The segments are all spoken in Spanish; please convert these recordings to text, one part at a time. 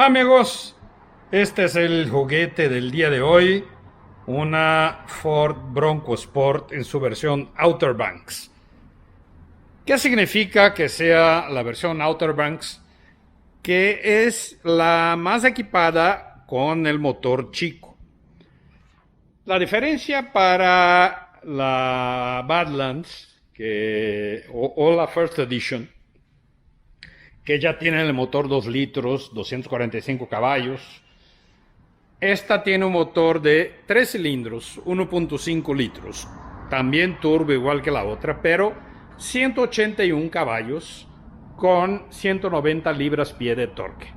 amigos, este es el juguete del día de hoy, una Ford Bronco Sport en su versión Outer Banks. ¿Qué significa que sea la versión Outer Banks? Que es la más equipada con el motor chico. La diferencia para la Badlands o la First Edition, que ya tiene el motor 2 litros, 245 caballos. Esta tiene un motor de 3 cilindros, 1.5 litros. También turbo igual que la otra, pero 181 caballos con 190 libras-pie de torque.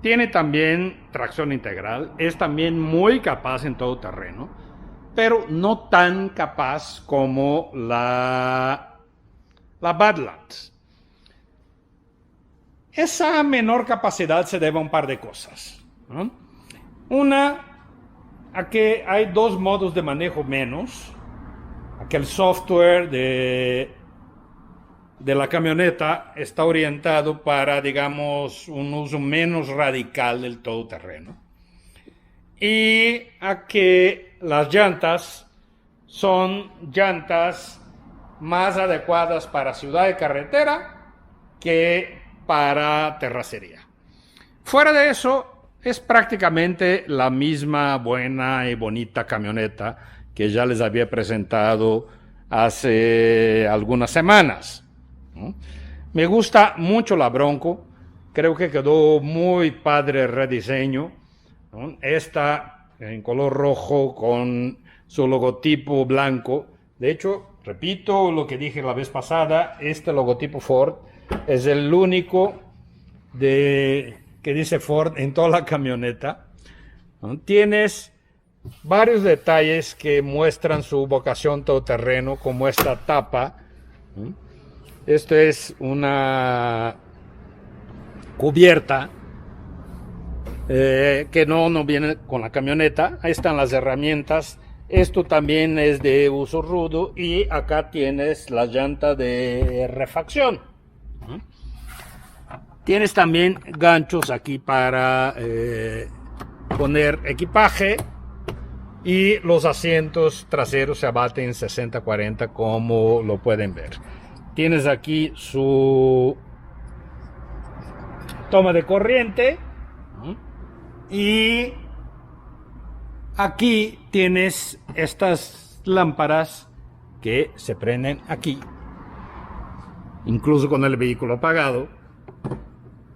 Tiene también tracción integral, es también muy capaz en todo terreno, pero no tan capaz como la Badlands. Esa menor capacidad se debe a un par de cosas, ¿no? Una, a que hay dos modos de manejo menos, a que el software de la camioneta está orientado para, digamos, un uso menos radical del todoterreno. Y a que las llantas son llantas más adecuadas para ciudad y carretera que para terracería. Fuera de eso, es prácticamente la misma buena y bonita camioneta que ya les había presentado hace algunas semanas, ¿no? Me gusta mucho la Bronco, creo que quedó muy padre el rediseño, ¿no? Esta en color rojo con su logotipo blanco. De hecho, repito lo que dije la vez pasada, este logotipo Ford es el único que dice Ford en toda la camioneta, ¿no? Tienes varios detalles que muestran su vocación todoterreno, como esta tapa, ¿no? Esto es una cubierta que no viene con la camioneta. Ahí están las herramientas. Esto también es de uso rudo y acá tienes la llanta de refacción. Tienes también ganchos aquí para poner equipaje y los asientos traseros se abaten 60-40 como lo pueden ver. Tienes aquí su toma de corriente y aquí tienes estas lámparas que se prenden aquí, incluso con el vehículo apagado,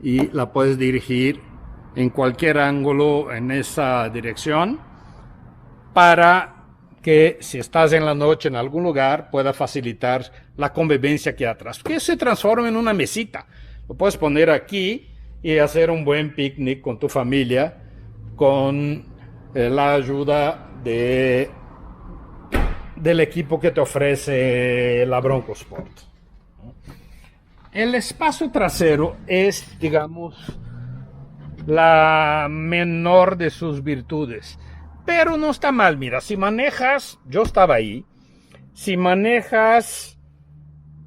y la puedes dirigir en cualquier ángulo en esa dirección para que si estás en la noche en algún lugar pueda facilitar la convivencia aquí atrás, que se transforma en una mesita. Lo puedes poner aquí y hacer un buen picnic con tu familia con la ayuda del equipo que te ofrece la Bronco Sport. El espacio trasero es, digamos, la menor de sus virtudes, pero no está mal. Mira, si manejas, yo estaba ahí, si manejas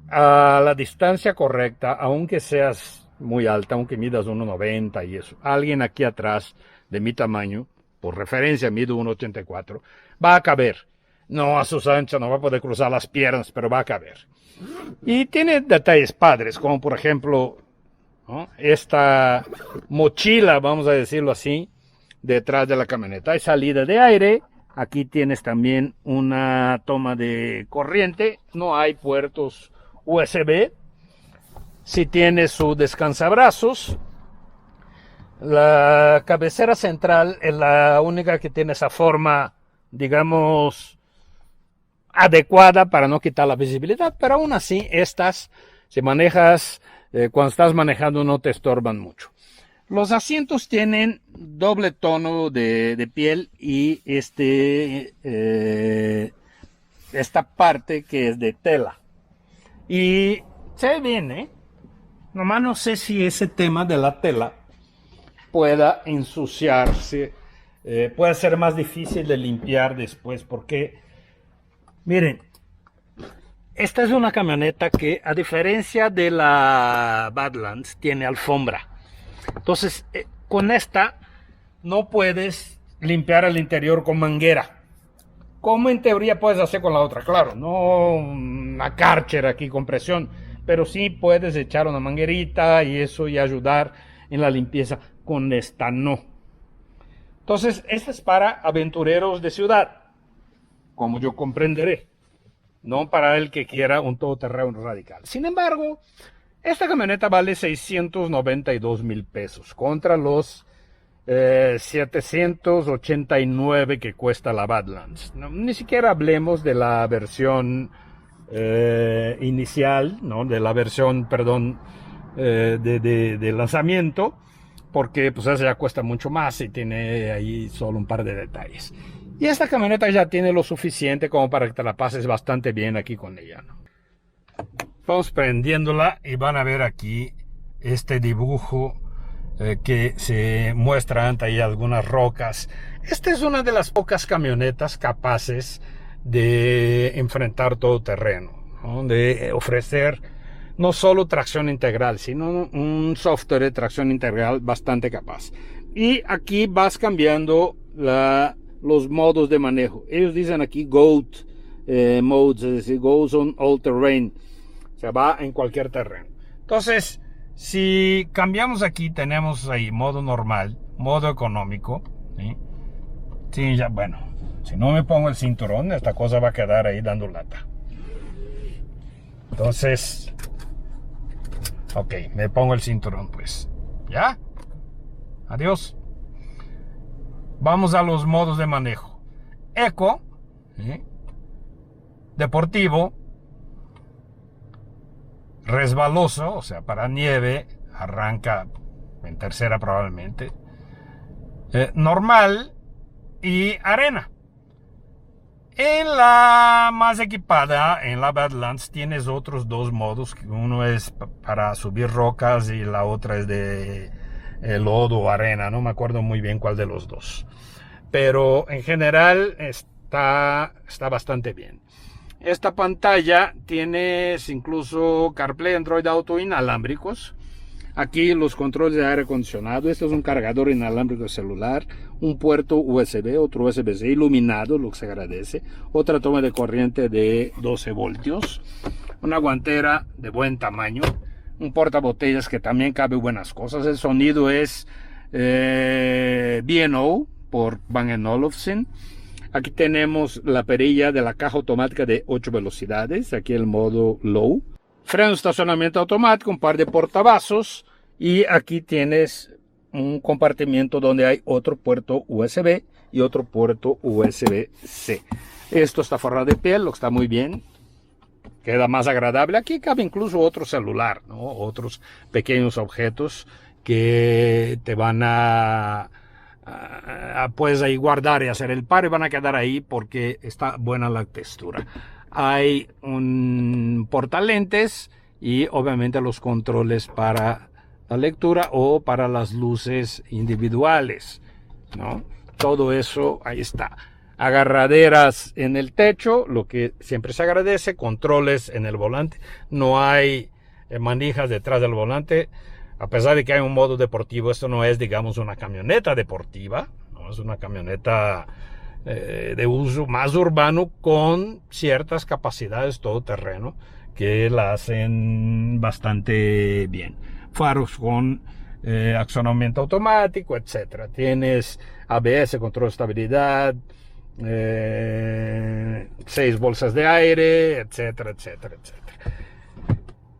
a la distancia correcta, aunque seas muy alta, aunque midas 1,90 y eso, alguien aquí atrás de mi tamaño, por referencia mido 1,84, va a caber. No a sus anchas, no va a poder cruzar las piernas, pero va a caber. Y tiene detalles padres, como por ejemplo, ¿no?, esta mochila, vamos a decirlo así, detrás de la camioneta. Hay salida de aire, aquí tienes también una toma de corriente, no hay puertos USB. Si tienes su descansabrazos, la cabecera central es la única que tiene esa forma, digamos, adecuada para no quitar la visibilidad, pero aún así estas, si manejas, cuando estás manejando no te estorban mucho. Los asientos tienen doble tono de piel y esta parte que es de tela. Y se ve bien, ¿eh? Nomás no sé si ese tema de la tela pueda ensuciarse, puede ser más difícil de limpiar después, porque miren, esta es una camioneta que, a diferencia de la Badlands, tiene alfombra. Entonces, con esta no puedes limpiar el interior con manguera, como en teoría puedes hacer con la otra. Claro, no una Karcher aquí con presión, pero sí puedes echar una manguerita y eso y ayudar en la limpieza. Con esta no. Entonces, esta es para aventureros de ciudad, como yo comprenderé, no para el que quiera un todoterreno radical. Sin embargo, esta camioneta vale 692,000 pesos contra los 789 que cuesta la Badlands. No, ni siquiera hablemos de la versión inicial, ¿no? De la versión, perdón, de lanzamiento, porque pues esa ya cuesta mucho más y tiene ahí solo un par de detalles. Y esta camioneta ya tiene lo suficiente como para que te la pases bastante bien aquí con ella, ¿no? Vamos prendiéndola y van a ver aquí este dibujo que se muestra ante ahí algunas rocas. Esta es una de las pocas camionetas capaces de enfrentar todo terreno, ¿no? De ofrecer no solo tracción integral, sino un software de tracción integral bastante capaz. Y aquí vas cambiando los modos de manejo. Ellos dicen aquí GOAT modes, es decir, goes on all terrain. O sea, va en cualquier terreno. Entonces, si cambiamos aquí, tenemos ahí modo normal, modo económico. ¿Sí? Sí, ya, bueno, si no me pongo el cinturón, esta cosa va a quedar ahí dando lata. Entonces, ok, me pongo el cinturón, pues. ¿Ya? Adiós. Vamos a los modos de manejo. Eco, ¿sí? Deportivo, resbaloso, o sea, para nieve, arranca en tercera probablemente, normal y arena. En la más equipada, en la Badlands, tienes otros dos modos. Uno es para subir rocas y la otra es de lodo o arena. No me acuerdo muy bien cuál de los dos. Pero en general está bastante bien. Esta pantalla tienes incluso CarPlay, Android Auto inalámbricos. Aquí los controles de aire acondicionado. Este es un cargador inalámbrico celular, un puerto USB, otro USB-C iluminado, lo que se agradece, otra toma de corriente de 12 voltios, una guantera de buen tamaño, un portabotellas que también cabe buenas cosas. El sonido es B&O por Bang & Olufsen. Aquí tenemos la perilla de la caja automática de 8 velocidades, aquí el modo low. Freno de estacionamiento automático, un par de portavasos y aquí tienes un compartimiento donde hay otro puerto USB y otro puerto USB-C. Esto está forrado de piel, lo que está muy bien, queda más agradable. Aquí cabe incluso otro celular, ¿no? Otros pequeños objetos que te van puedes ahí guardar y hacer el par y van a quedar ahí porque está buena la textura. Hay un portalentes y obviamente los controles para la lectura o para las luces individuales, ¿no? Todo eso ahí está. Agarraderas en el techo, lo que siempre se agradece, controles en el volante. No hay manijas detrás del volante. A pesar de que hay un modo deportivo, esto no es, digamos, una camioneta deportiva, no es una camioneta de uso más urbano con ciertas capacidades todoterreno que la hacen bastante bien. Faros con accionamiento automático, etcétera. Tienes ABS, control de estabilidad, 6 bolsas de aire, etcétera, etcétera, etcétera.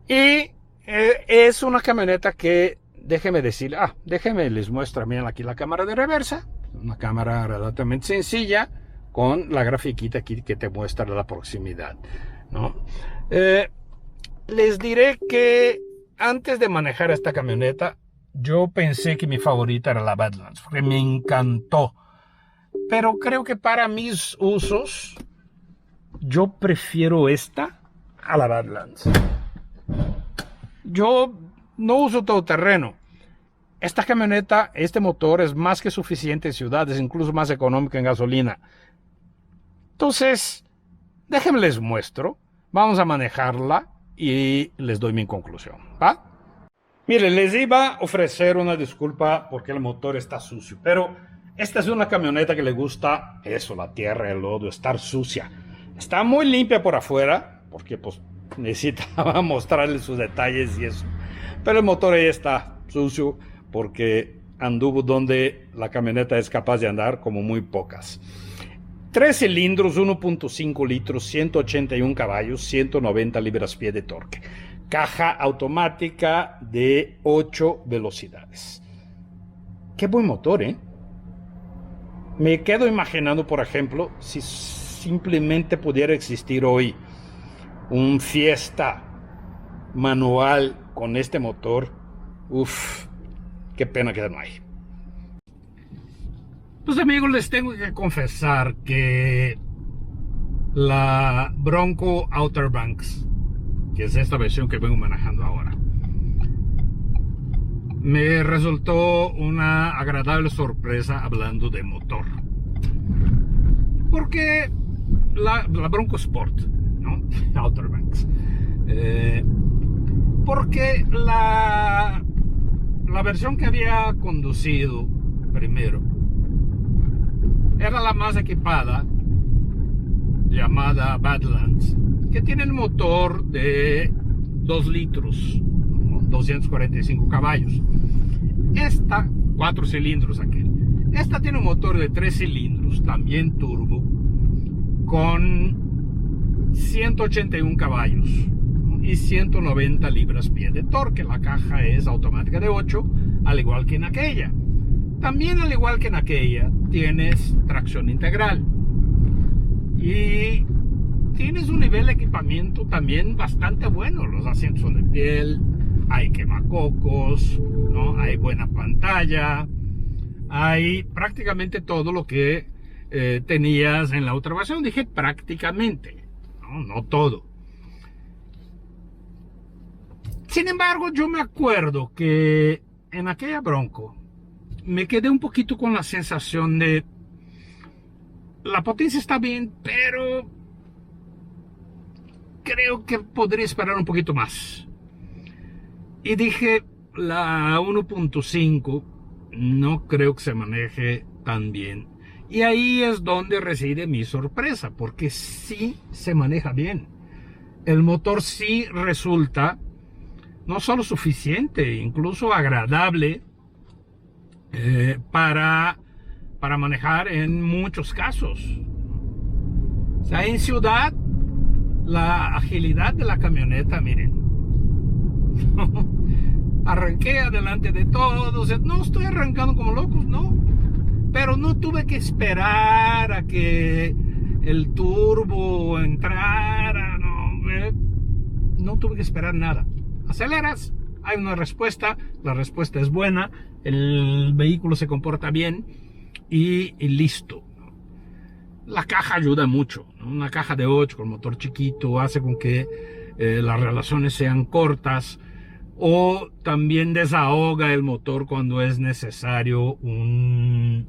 Y es una camioneta que, déjenme les muestro también aquí la cámara de reversa, una cámara relativamente sencilla con la grafiquita aquí que te muestra la proximidad, ¿no? Les diré que antes de manejar esta camioneta, yo pensé que mi favorita era la Badlands, porque me encantó, pero creo que para mis usos, yo prefiero esta a la Badlands. Yo no uso todoterreno. Esta camioneta, este motor es más que suficiente en ciudades, incluso más económico en gasolina. Entonces, déjenme les muestro. Vamos a manejarla y les doy mi conclusión, ¿va? Mire, les iba a ofrecer una disculpa porque el motor está sucio, pero esta es una camioneta que le gusta eso, la tierra, el lodo, estar sucia. Está muy limpia por afuera, porque pues necesitaba mostrarle sus detalles y eso. Pero el motor ahí está sucio porque anduvo donde la camioneta es capaz de andar, como muy pocas. 3 cilindros, 1.5 litros, 181 caballos, 190 libras-pie de torque. Caja automática de 8 velocidades. Qué buen motor, ¿eh? Me quedo imaginando, por ejemplo, si simplemente pudiera existir hoy un Fiesta manual con este motor. Uf, qué pena que no hay. Pues amigos, les tengo que confesar que la Bronco Outer Banks, que es esta versión que vengo manejando ahora, me resultó una agradable sorpresa hablando de motor. Porque la Bronco Sport, ¿no? Outer Banks. Porque la versión que había conducido primero era la más equipada, llamada Badlands, que tiene el motor de 2 litros, 245 caballos. Esta, 4 cilindros aquel. Esta tiene un motor de 3 cilindros, también turbo, con 181 caballos y 190 libras-pie de torque. La caja es automática de 8, al igual que en aquella. También, al igual que en aquella, tienes tracción integral. Y tienes un nivel de equipamiento también bastante bueno. Los asientos son de piel, hay quemacocos, ¿no? Hay buena pantalla, hay prácticamente todo lo que tenías en la otra versión. Dije prácticamente, no todo. Sin embargo, yo me acuerdo que en aquella Bronco me quedé un poquito con la sensación de la potencia está bien, pero creo que podría esperar un poquito más. Y dije, la 1.5 no creo que se maneje tan bien. Y ahí es donde reside mi sorpresa, porque sí se maneja bien. El motor sí resulta no solo suficiente, incluso agradable para manejar en muchos casos. O sea, en ciudad, la agilidad de la camioneta, miren. Arranqué adelante de todos. No estoy arrancando como locos, no. Pero no tuve que esperar a que el turbo entrara. No tuve que esperar nada. Aceleras, hay una respuesta, la respuesta es buena, el vehículo se comporta bien y listo. La caja ayuda mucho, ¿no? Una caja de 8 con motor chiquito hace con que las relaciones sean cortas, o también desahoga el motor cuando es necesario un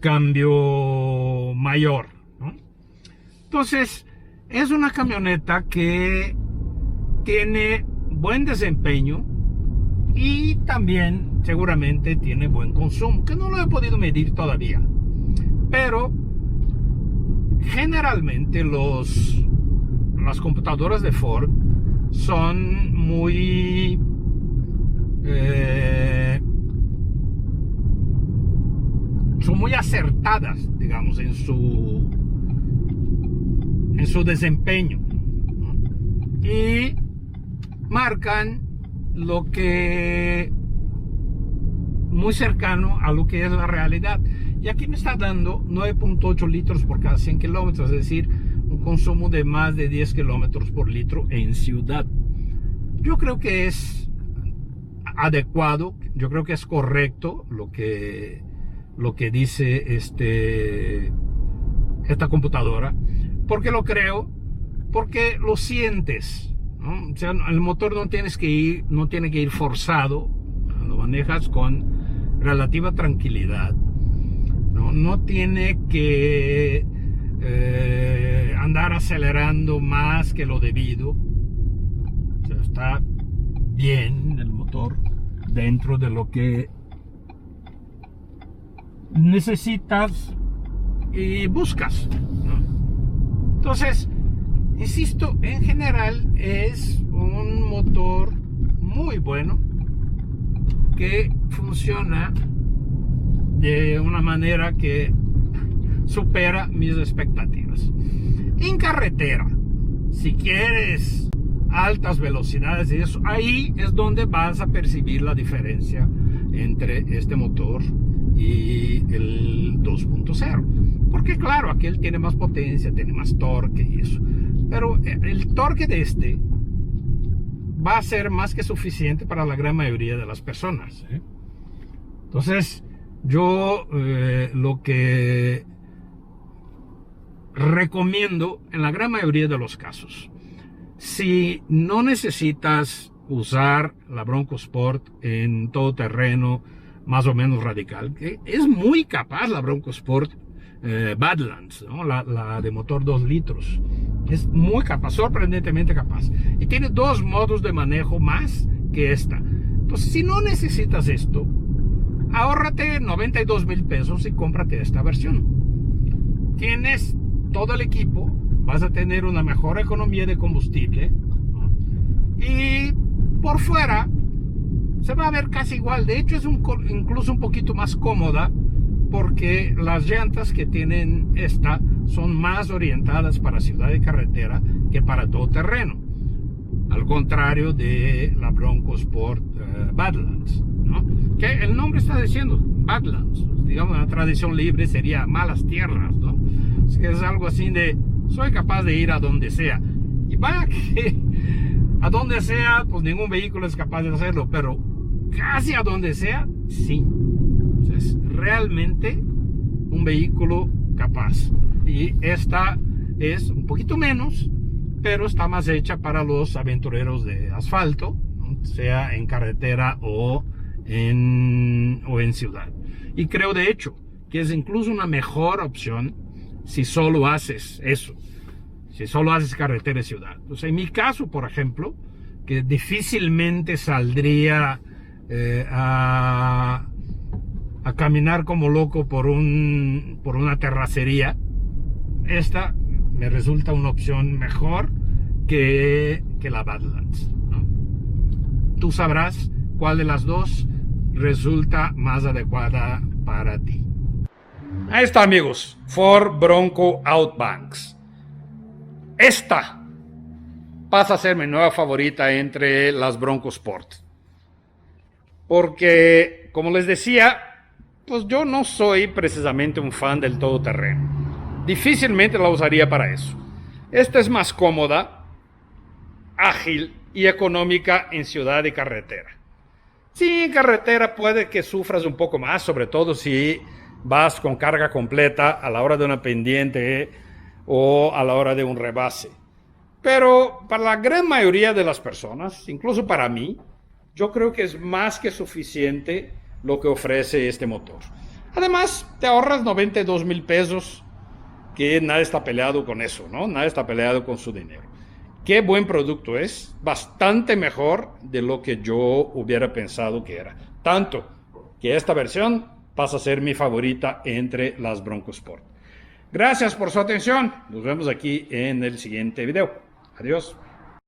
cambio mayor, ¿no? Entonces es una camioneta que tiene buen desempeño y también seguramente tiene buen consumo, que no lo he podido medir todavía, pero generalmente las computadoras de Ford son muy acertadas, digamos, en su desempeño, ¿no? Y marcan lo que muy cercano a lo que es la realidad. Y aquí me está dando 9.8 litros por cada 100 kilómetros, es decir, un consumo de más de 10 kilómetros por litro en ciudad. Yo creo que es adecuado, yo creo que es correcto lo que dice esta computadora. ¿Por qué lo creo? Porque lo sientes, ¿no? O sea, el motor no tiene que ir forzado, lo manejas con relativa tranquilidad, no tiene que andar acelerando más que lo debido. O sea, está bien el motor. motor dentro de lo que necesitas y buscas, ¿no? Entonces, insisto, en general es un motor muy bueno que funciona de una manera que supera mis expectativas. En carretera, si quieres altas velocidades y eso, ahí es donde vas a percibir la diferencia entre este motor y el 2.0, porque claro, aquel tiene más potencia, tiene más torque y eso, pero el torque de este va a ser más que suficiente para la gran mayoría de las personas, ¿eh? Entonces yo lo que recomiendo en la gran mayoría de los casos, si no necesitas usar la Bronco Sport en todo terreno más o menos radical, que es muy capaz la Bronco Sport Badlands, ¿no? La de motor 2 litros, es muy capaz, sorprendentemente capaz, y tiene 2 modos de manejo más que esta. Entonces, si no necesitas esto, ahórrate 92,000 pesos y cómprate esta versión. Tienes todo el equipo, vas a tener una mejor economía de combustible, ¿no? Y por fuera se va a ver casi igual. De hecho, es incluso un poquito más cómoda, porque las llantas que tienen esta son más orientadas para ciudad y carretera que para todo terreno, al contrario de la Bronco Sport Badlands, ¿no? Que el nombre está diciendo Badlands, digamos, la tradición libre sería malas tierras, ¿no? Es algo así de soy capaz de ir a donde sea, y vaya que a donde sea, pues ningún vehículo es capaz de hacerlo, pero casi a donde sea, sí. Es realmente un vehículo capaz, y esta es un poquito menos, pero está más hecha para los aventureros de asfalto, ¿no? Sea en carretera o en ciudad. Y creo de hecho que es incluso una mejor opción si solo haces eso, si solo haces carretera y ciudad. Entonces, en mi caso, por ejemplo, que difícilmente saldría a caminar como loco por una terracería, esta me resulta una opción mejor que la Badlands, ¿no? Tú sabrás cuál de las dos resulta más adecuada para ti. Ahí está, amigos, Ford Bronco Outbanks. Esta pasa a ser mi nueva favorita entre las Bronco Sport, porque, como les decía, pues yo no soy precisamente un fan del todoterreno. Difícilmente la usaría para eso. Esta es más cómoda, ágil y económica en ciudad y carretera. Sí, en carretera puede que sufras un poco más, sobre todo si vas con carga completa a la hora de una pendiente o a la hora de un rebase. Pero para la gran mayoría de las personas, incluso para mí, yo creo que es más que suficiente lo que ofrece este motor. Además, te ahorras 92,000 pesos, que nadie está peleado con eso, ¿no? Nadie está peleado con su dinero. Qué buen producto es, bastante mejor de lo que yo hubiera pensado que era. Tanto que esta versión pasa a ser mi favorita entre las Bronco Sport. Gracias por su atención. Nos vemos aquí en el siguiente video. Adiós.